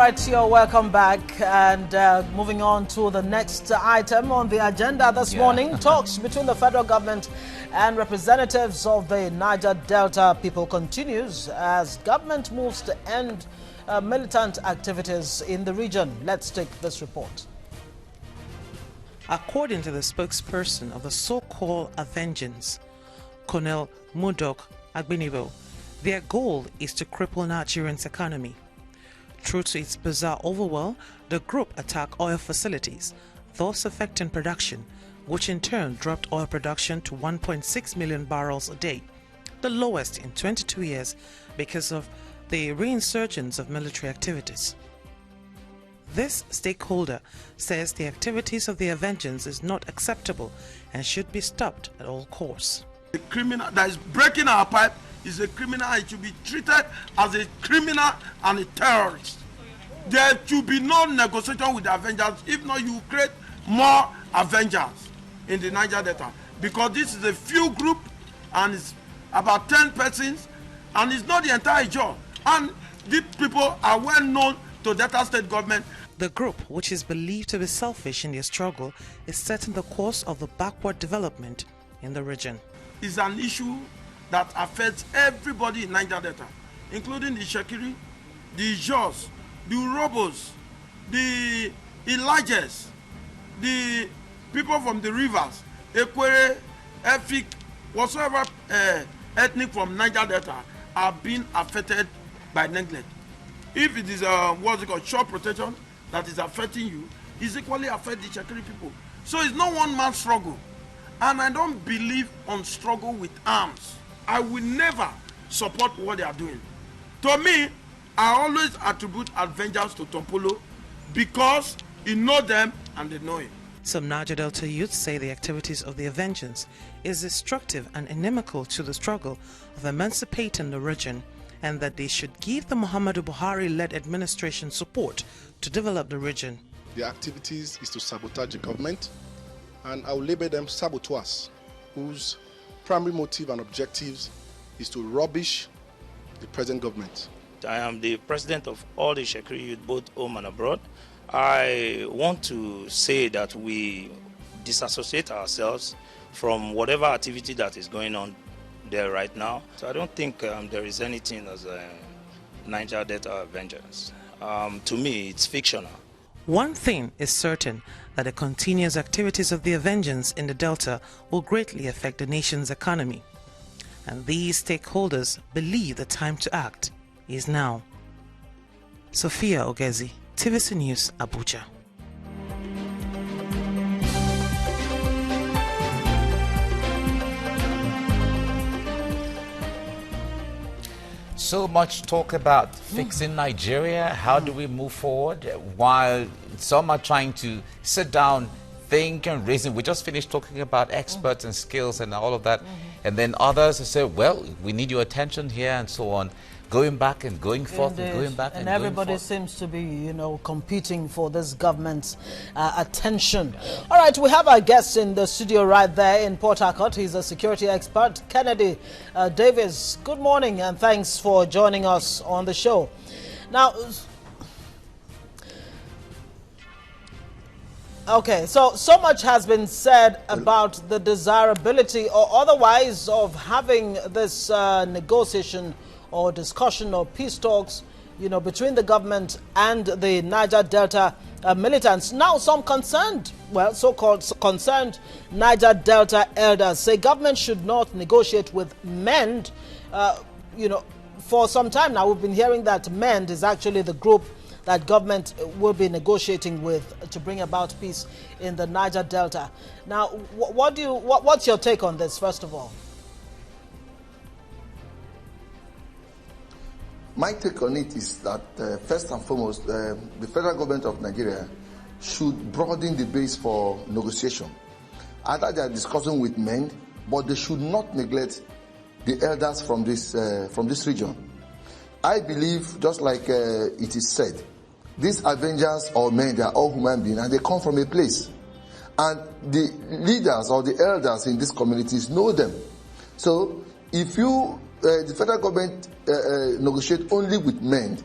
right, you're welcome back. And moving on to the next item on the agenda this morning, talks between the federal government and representatives of the Niger Delta people continues as government moves to end militant activities in the region. Let's take this report. According to the spokesperson of the so-called Avengers, Colonel Mudok Agbinibo, their goal is to cripple Nigeria's economy. True to its bizarre overwhelm, the group attacked oil facilities, thus affecting production, which in turn dropped oil production to 1.6 million barrels a day, the lowest in 22 years because of the reinsurgence of military activities. This stakeholder says the activities of the Avengers is not acceptable and should be stopped at all costs. The criminal that is breaking our pipe is a criminal and should be treated as a criminal and a terrorist. There should be no negotiation with the Avengers. If not, you create more Avengers in the Niger Delta, because this is a few group and it's about 10 persons and it's not the entire job. And these people are well known to Delta State government. The group, which is believed to be selfish in their struggle, is setting the course of the backward development in the region. It's an issue that affects everybody in Niger Delta, including the Shekiri, the Jos, the Urobos, the Elijahs, the people from the rivers, Ekwere, Efik, whatsoever ethnic from Niger Delta are being affected by neglect. If it is what's it called, shore protection that is affecting you, it's equally affect the Shekiri people. So it's not one man struggle. And I don't believe on struggle with arms. I will never support what they are doing. To me, I always attribute Avengers to Tompolo because he knows them and they know him. Some Niger Delta youths say the activities of the Avengers is destructive and inimical to the struggle of emancipating the region, and that they should give the Muhammadu Buhari-led administration support to develop the region. The activities is to sabotage the government, and I will label them saboteurs, whose primary motive and objectives is to rubbish the present government. I am the president of all the Shekiri youth, both home and abroad. I want to say that we disassociate ourselves from whatever activity that is going on there right now. So I don't think there is anything as a Niger Delta Avengers. To me, it's fictional. One thing is certain, that the continuous activities of the Avengers in the Delta will greatly affect the nation's economy. And these stakeholders believe the time to act is now. Sophia Ogezi, TVC News, Abuja. So much talk about fixing Nigeria. How do we move forward? While some are trying to sit down, think and reason. We just finished talking about experts and skills and all of that. And then others say, well, we need your attention here and so on. Going back and going forth and going back and everybody going forth. seems to be, competing for this government's attention. All right, we have our guest in the studio right there in Port Harcourt. He's a security expert, Kennedy Davis. Good morning and thanks for joining us on the show. Now, okay, so much has been said about the desirability or otherwise of having this negotiation or discussion or peace talks, between the government and the Niger Delta militants. Now, some concerned, so-called concerned Niger Delta elders say government should not negotiate with MEND. For some time now, we've been hearing that MEND is actually the group that government will be negotiating with to bring about peace in the Niger Delta. Now, what's your take on this, first of all? My take on it is that, first and foremost, the federal government of Nigeria should broaden the base for negotiation. Either they are discussing with men, but they should not neglect the elders from this region. I believe, just like it is said, these Avengers or men, they are all human beings, and they come from a place. And the leaders or the elders in these communities know them. So, if the federal government negotiate only with men,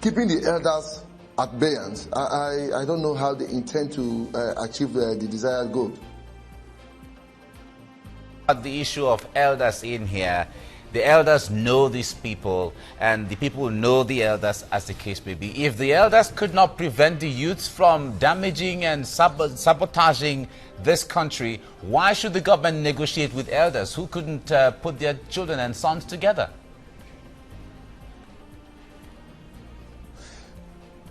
keeping the elders abeyance, I don't know how they intend to achieve the desired goal. The issue of elders in here, the elders know these people and the people know the elders, as the case may be. If the elders could not prevent the youths from damaging and sabotaging this country, why should the government negotiate with elders who couldn't put their children and sons together?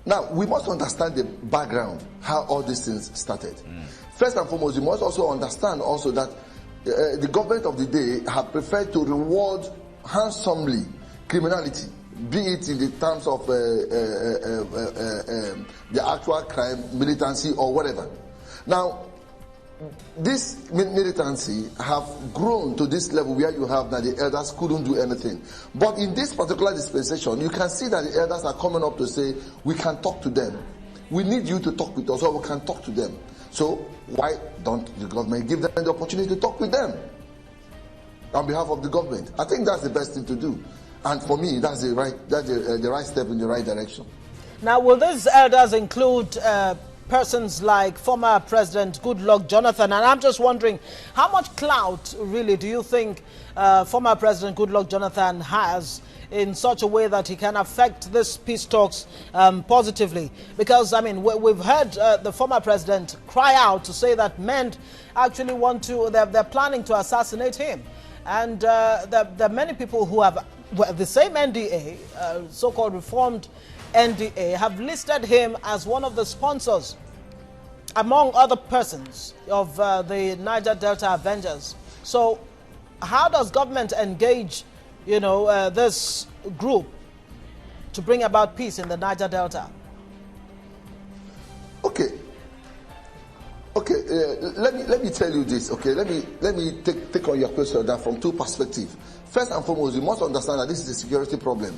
Now, we must understand the background, how all these things started. First and foremost, you must also understand also that the government of the day have preferred to reward handsomely criminality, be it in the terms of the actual crime, militancy, or whatever. Now, this militancy have grown to this level where you have that the elders couldn't do anything. But in this particular dispensation, you can see that the elders are coming up to say, we can talk to them. We need you to talk with us, or we can talk to them. So why don't the government give them the opportunity to talk with them on behalf of the government? I think that's the best thing to do. And for me, that's the right step in the right direction. Now, will these elders include persons like former President Goodluck Jonathan? And I'm just wondering, how much clout really do you think former President Goodluck Jonathan has in such a way that he can affect this peace talks positively? Because, I mean, we've heard the former president cry out to say that men actually want to, they're planning to assassinate him. And there are many people who have, the same NDA, so-called reformed NDA, have listed him as one of the sponsors, among other persons, of the Niger Delta Avengers. So how does government engage, you know, this group to bring about peace in the Niger Delta? Okay, let me tell you this. Okay, let me take on your question that from two perspectives. First and foremost, you must understand that this is a security problem.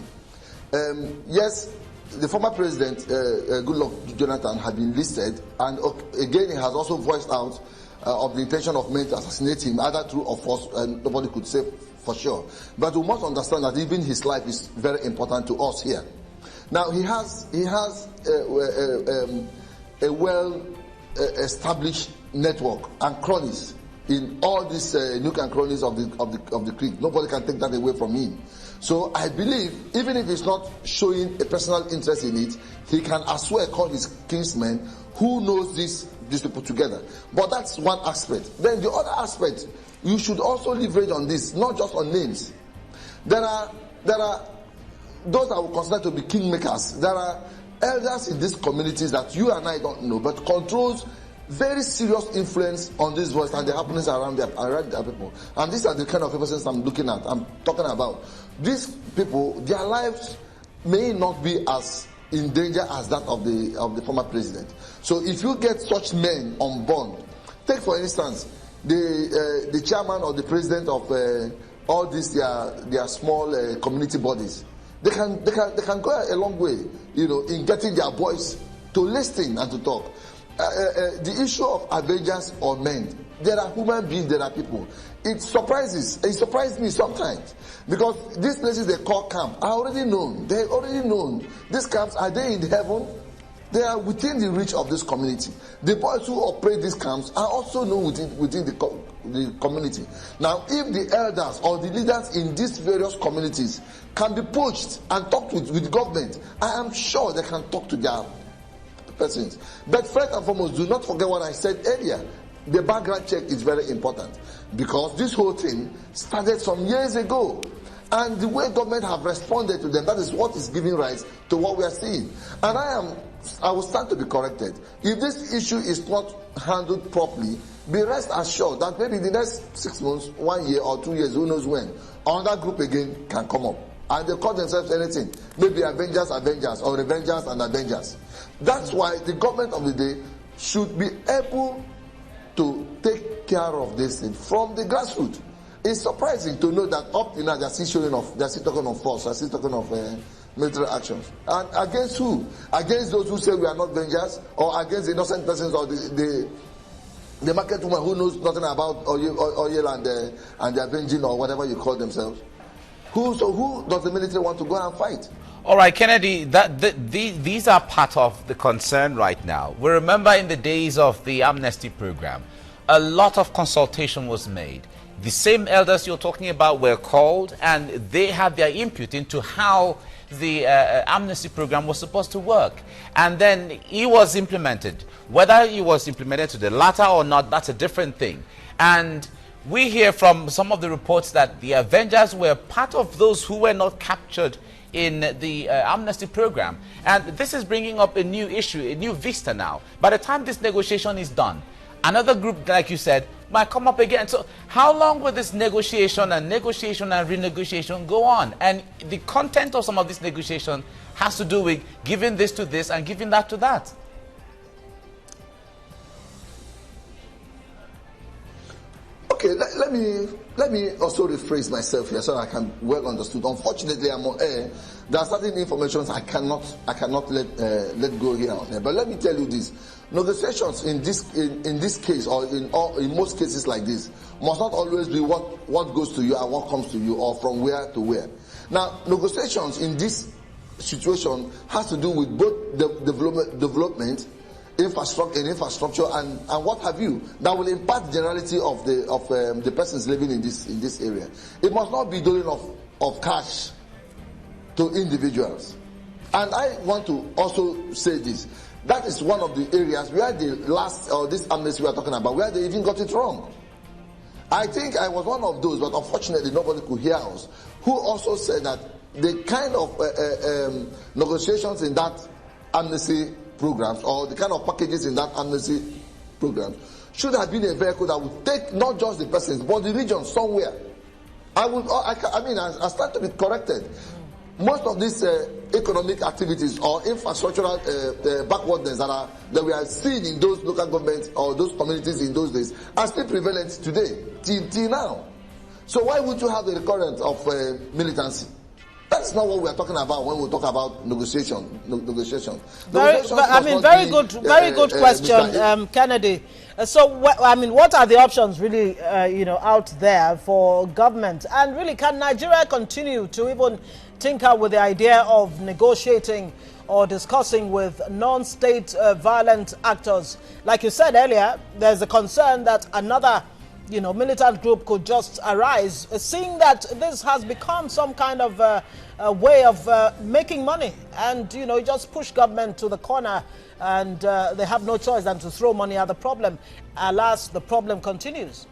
Yes, the former president, Goodluck Jonathan, had been listed, and again, he has also voiced out of the intention of men to assassinate him, either true or false, and nobody could say for sure. But we must understand that even his life is very important to us here. Now, he has a well-established network and cronies in all these nook and crannies of the creek. Nobody can take that away from him. So I believe, even if he's not showing a personal interest in it, he can as well call his kinsmen who knows these people together. But that's one aspect. Then the other aspect, you should also leverage on this, not just on names. There are those I would consider to be kingmakers. There are elders in these communities that you and I don't know, but controls very serious influence on this voice and the happenings around their people. And these are the kind of persons I'm looking at, I'm talking about. These people, their lives may not be as in danger as that of the former president. So if you get such men on board, take for instance the chairman or the president of all these their small community bodies. They can go a long way, you know, in getting their boys to listen and to talk. The issue of Avengers or men, there are human beings, there are people. It surprised me sometimes, because these places they call camp are already known. They're already known. These camps, are they in heaven? They are within the reach of this community. The boys who operate these camps are also known within the community. Now, if the elders or the leaders in these various communities can be poached and talked with government, I am sure they can talk to their persons. But first and foremost, do not forget what I said earlier. The background check is very important, because this whole thing started some years ago, and the way government have responded to them, that is what is giving rise to what we are seeing. And I will stand to be corrected. If this issue is not handled properly, be rest assured that maybe in the next 6 months, 1 year or 2 years, who knows when, another group again can come up. And they call themselves anything. Maybe Avengers, or Revengers and Avengers. That's why the government of the day should be able to take care of this thing from the grassroots. It's surprising to know that up to now they're still talking of force, they're still talking of military actions. And against who? Against those who say we are not Avengers, or against the innocent persons, or the market woman who knows nothing about oil and the avenging or whatever you call themselves. So who does the military want to go and fight? All right, Kennedy, these are part of the concern right now. We remember in the days of the amnesty program, a lot of consultation was made. The same elders you're talking about were called, and they had their input into how the amnesty program was supposed to work. And then it was implemented. Whether it was implemented to the latter or not, that's a different thing. And we hear from some of the reports that the Avengers were part of those who were not captured in the amnesty program. And this is bringing up a new issue, a new vista now. By the time this negotiation is done, another group, like you said, might come up again. So how long will this negotiation and renegotiation go on? And the content of some of this negotiation has to do with giving this to this and giving that to that. Okay, let me also rephrase myself here so I can well understood. Unfortunately, I'm on air. There are certain information I cannot let go here on air. But let me tell you this: negotiations in this case, or in most cases like this, must not always be what goes to you and what comes to you, or from where to where. Now, negotiations in this situation has to do with both the development, infrastructure and what have you, that will impact the generality of the persons living in this area. It must not be doling of cash to individuals. And I want to also say this: that is one of the areas where this amnesty we are talking about, where they even got it wrong. I think I was one of those, but unfortunately nobody could hear us, who also said that the kind of negotiations in that amnesty programs, or the kind of packages in that amnesty program, should have been a vehicle that would take not just the persons but the region somewhere. I stand to be corrected. Most of these economic activities or infrastructural backwardness that we are seeing in those local governments or those communities in those days are still prevalent today, till now. So why would you have the recurrence of militancy? That's not what we are talking about when we talk about negotiation. Very good question, Kennedy. So, what are the options really, out there for government? And really, can Nigeria continue to even tinker with the idea of negotiating or discussing with non-state violent actors? Like you said earlier, there's a concern that another militant group could just arise, seeing that this has become some kind of a way of making money, and just push government to the corner, and they have no choice than to throw money at the problem. Alas, the problem continues.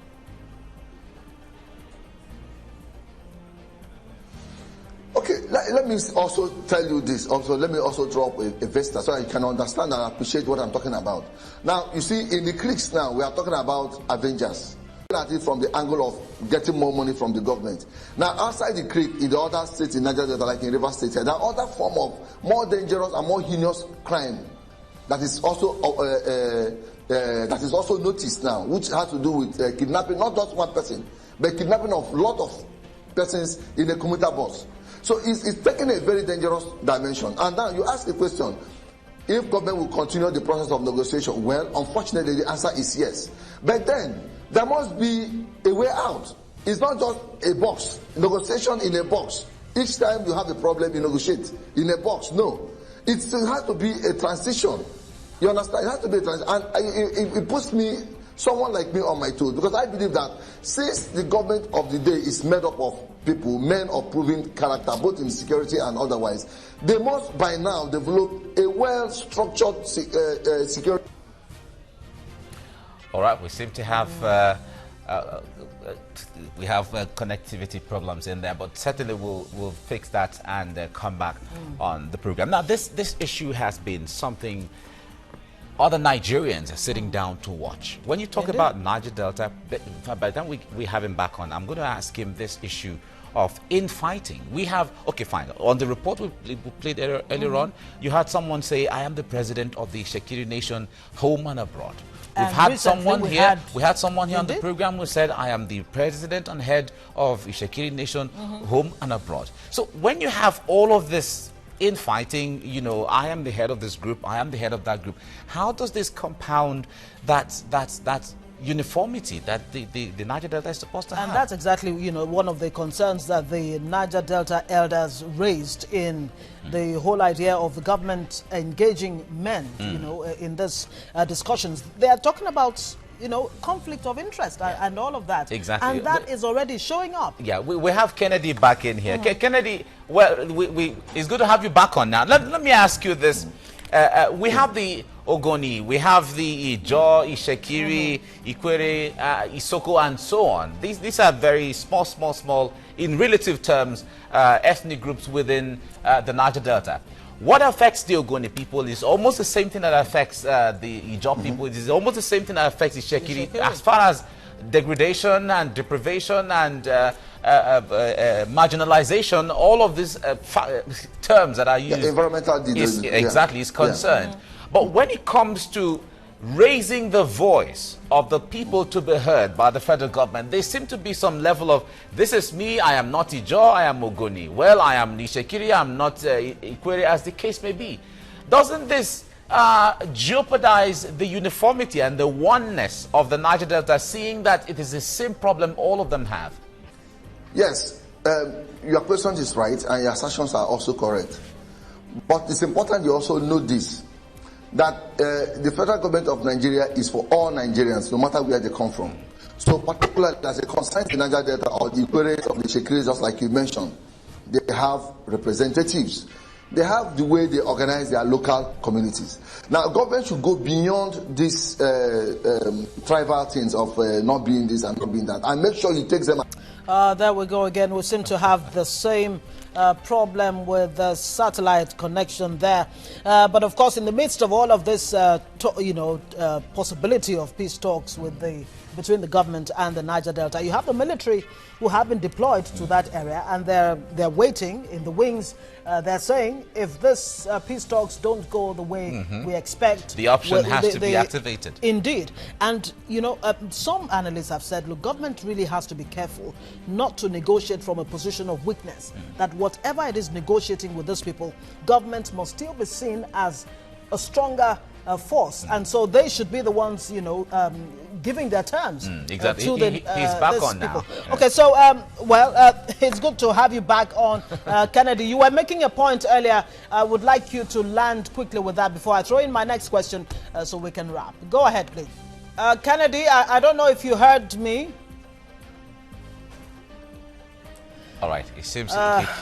Okay, let me also tell you this. Also, let me also draw up a vista so you can understand and appreciate what I'm talking about. Now, you see, in the cliques now, we are talking about Avengers. At it from the angle of getting more money from the government. Now, outside the creek, in the other states in Nigeria, like in River State, there are other form of more dangerous and more heinous crime that is also noticed now, which has to do with kidnapping, not just one person, but kidnapping of a lot of persons in a commuter bus. So it's taking a very dangerous dimension. And now you ask the question: if government will continue the process of negotiation? Well, unfortunately, the answer is yes. But then there must be a way out. It's not just a box. Negotiation in a box. Each time you have a problem, you negotiate in a box. No. It has to be a transition. You understand? It has to be a transition. And it puts someone like me on my toes, because I believe that since the government of the day is made up of people, men of proven character, both in security and otherwise, they must by now develop a well-structured security. All right, we seem to have connectivity problems in there, but certainly we'll fix that and come back on the program. Now, this issue has been something other Nigerians are sitting down to watch. When you talk about Niger Delta, by the time we have him back on, I'm going to ask him this issue of infighting. We have, okay, fine. On the report we played earlier on, you had someone say, I am the president of the Shekiri nation, home and abroad. We've had someone here. We had someone here on the program who said, I am the president and head of the Shekiri nation, home and abroad. So when you have all of this infighting, I am the head of this group, I am the head of that group, how does this compound that uniformity that the Niger Delta is supposed to have. And that's exactly, one of the concerns that the Niger Delta elders raised in the whole idea of the government engaging men, in this discussions. They are talking about, conflict of interest and all of that. Exactly. And that is already showing up. Yeah, we have Kennedy back in here. Kennedy, well, it's good to have you back on now. Let me ask you this. We have the Ogoni, we have the Ijo, Ishekiri, Ikwere, Isoko, and so on. These are very small, in relative terms, ethnic groups within the Niger Delta. What affects the Ogoni people is almost the same thing that affects the Ijo people. It is almost the same thing that affects Ishekiri as far as degradation and deprivation and marginalization, all of these terms that are used, environmental is concerned. But when it comes to raising the voice of the people to be heard by the federal government, there seems to be some level of, this is me, I am not Ijo, I am Ogoni. Well, I am Nishekiri, I am not Ikwere, as the case may be. Doesn't this jeopardize the uniformity and the oneness of the Niger Delta, seeing that it is the same problem all of them have? Yes, your question is right and your assertions are also correct. But it's important you also know this, that the federal government of Nigeria is for all Nigerians, no matter where they come from. So particularly as a concern in Niger Delta or the Ikweres of the Shekiris, just like you mentioned, they have representatives. They have the way they organize their local communities. Now, government should go beyond these tribal things of not being this and not being that, and make sure he takes them. There we go again. We seem to have the same problem with the satellite connection there. But of course, in the midst of all of this, possibility of peace talks between the government and the Niger Delta, you have the military who have been deployed to that area, and they're waiting in the wings. They're saying if this peace talks don't go the way we expect, the option has to be activated. Indeed. And some analysts have said, look, government really has to be careful not to negotiate from a position of weakness. That whatever it is negotiating with those people, government must still be seen as a stronger force, and so they should be the ones, giving their terms. Exactly. To He's back on people. now. Okay, so it's good to have you back on, Kennedy. You were making a point earlier. I would like you to land quickly with that before I throw in my next question, so we can wrap. Go ahead, please. Kennedy, I don't know if you heard me. All right, it seems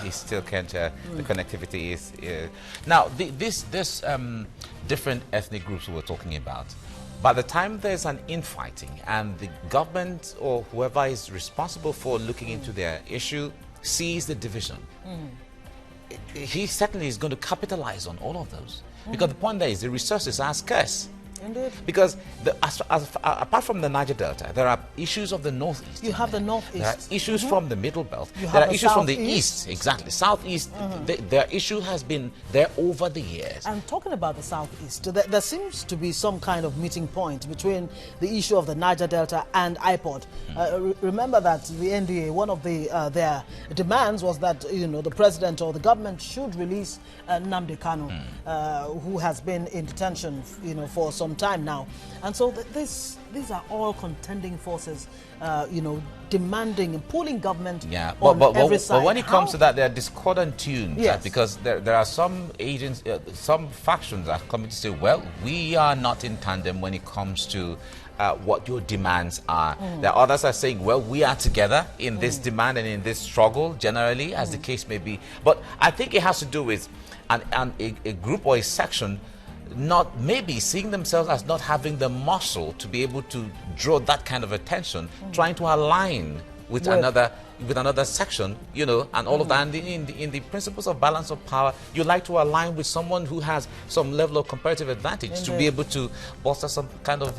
he still can't. The connectivity is now. This different ethnic groups we were talking about. By the time there's an infighting and the government or whoever is responsible for looking into their issue sees the division, he certainly is going to capitalize on all of those. Because the point there is the resources are scarce. Indeed. Because apart from the Niger Delta, there are issues of the northeast. You have the northeast. There are issues from the middle belt. There are issues from the east. Exactly. Southeast, their issue has been there over the years. And talking about the southeast, there seems to be some kind of meeting point between the issue of the Niger Delta and IPOD. Remember that the NDA, one of their demands was that the president or the government should release Nnamdi Kanu, who has been in detention for some time now. And so these are all contending forces, demanding and pulling government on every side. But when it comes to that, there are discordant tunes. Yes. Because there are some agents, some factions that are coming to say, well, we are not in tandem when it comes to what your demands are. There are others that are saying, well, we are together in this demand and in this struggle, generally, as the case may be. But I think it has to do with a group or a section not maybe seeing themselves as not having the muscle to be able to draw that kind of attention, trying to align with another section, and all of that. And in the principles of balance of power, you like to align with someone who has some level of comparative advantage to be able to bolster some kind of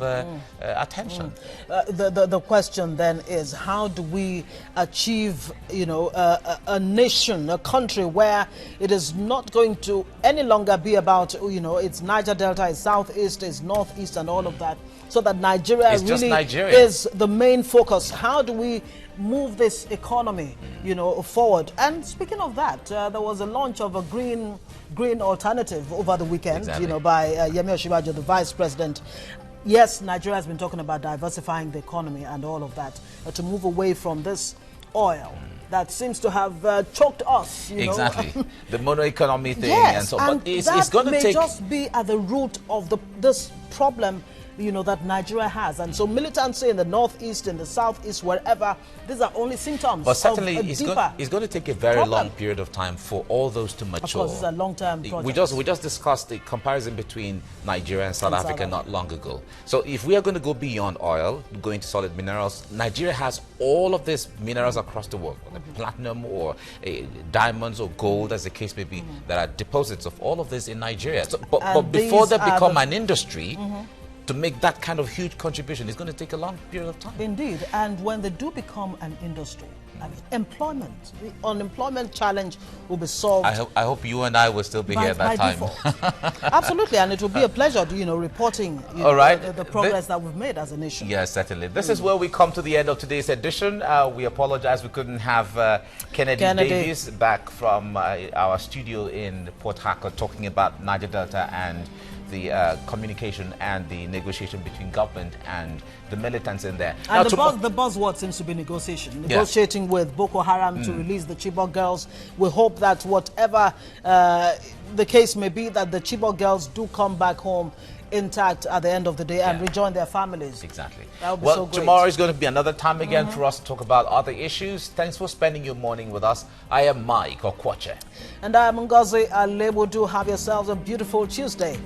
attention. The question then is, how do we achieve, a nation, a country where it is not going to any longer be about, it's Niger Delta, it's Southeast, it's Northeast, and all of that, so that Nigeria is the main focus? How do we move this economy, forward? And speaking of that, there was a launch of a green alternative over the weekend, by Yemi Osinbajo, the vice president. yes, Nigeria has been talking about diversifying the economy and all of that, to move away from this oil that seems to have choked us. You exactly. know? The mono economy thing Yes, and so and but it's that going to may take just be at the root of this problem, you know, that Nigeria has. And so militancy in the northeast, in the southeast, wherever, these are only symptoms but certainly of a deeper it's going to take a very problem. long period of time for all those to mature. Of course, it's a long-term project. We just discussed the comparison between Nigeria and South And South Africa not Africa. long ago. So if we are going to go beyond oil, go into solid minerals, Nigeria has all of these minerals across the world, whether platinum or diamonds or gold, as the case may be, that are deposits of all of this in Nigeria. So, but before they become an industry, to make that kind of huge contribution, it's going to take a long period of time. Indeed, and when they do become an industry, I mean, employment, the unemployment challenge will be solved. I hope you and I will still be here at that time. Default. Absolutely, and it will be a pleasure, you know, reporting All right. the progress that we've made as a nation. Yes, certainly. This is where we come to the end of today's edition. We apologize we couldn't have Kennedy Davis back from our studio in Port Harcourt talking about Niger Delta and the communication and the negotiation between government and the militants in there. And the buzzword seems to be negotiating with Boko Haram to release the Chibok girls. We hope that whatever the case may be, that the Chibok girls do come back home intact at the end of the day and rejoin their families. Exactly. That would be well, so great. Tomorrow is going to be another time again for us to talk about other issues. Thanks for spending your morning with us. I am Mike Okwache. And I am Ngozi Alebudu. Have yourselves a beautiful Tuesday.